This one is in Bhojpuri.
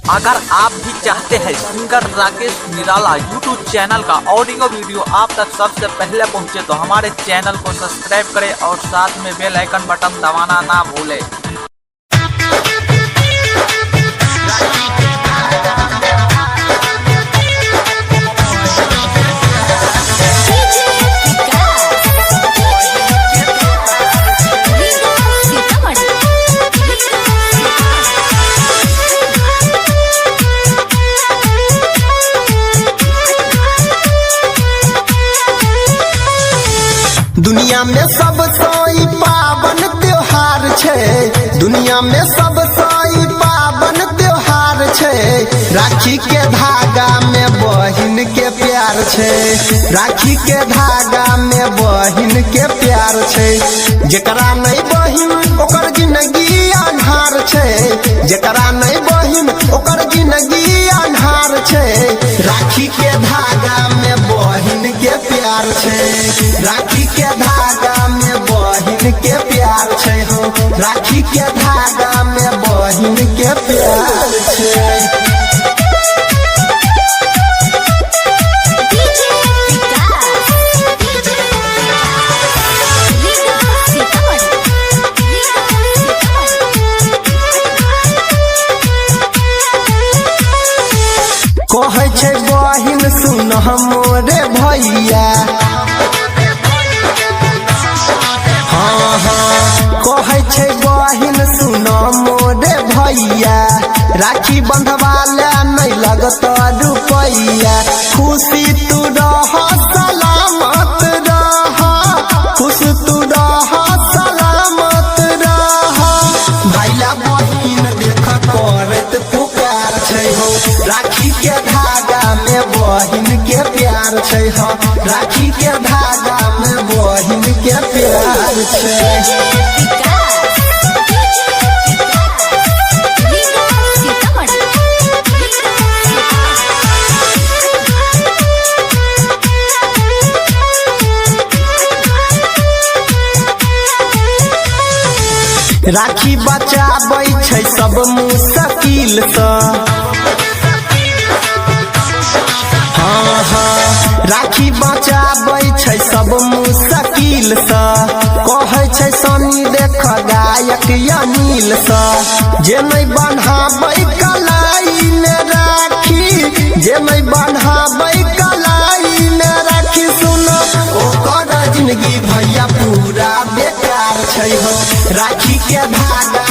अगर आप भी चाहते हैं सिंगर राकेश निराला यूट्यूब चैनल का ऑडियो वीडियो आप तक सबसे पहले पहुंचे तो हमारे चैनल को सब्सक्राइब करें और साथ में बेल आइकन बटन दबाना ना भूलें। दुनिया में सबसे पावन त्योहार छे, दुनिया में सबसे पावन त्योहार छे। राखी के धागा में बहिन के प्यार छे, राखी के धागा में बहिन के प्यार छे। जेकरा नहीं बहिन ओकर जिंदगी अन्हार छे, जेकरा नहीं बहिन ओकर जिंदगी अन्हार छे। राखी के धागा में बहिन के प्यार छे, राखी के धागा में बहिन के प्यार छे हो, राखी के धागा में बहिन के प्यार छे। कहे छे बहिन सुन मोरे भैया, कहे छे बहिन सुन मोरे भैया। राखी बंधवाले नहीं लगत रुपैया, खुशी तू रह सलामत रह, खुश तू रह सलामत रह। भैया बहिन देख करत पुकार छे हो, राखी के धागा में बहिन के प्यार छे हो, राखी के धागा में बहिन के प्यार छे। राखी बचाबै छै सब मुश्किल से, राखी बचाबै छै सब मुश्किल से। कहे छै सनी देख गायक अनिल से, जे नहीं बन्हाबै कलाई में राखी, जे नहीं बन्हाबै कलाई में राखी। सुनो ओकर जिंदगी भैया पूरा बेकार छै हो, राखी के धागा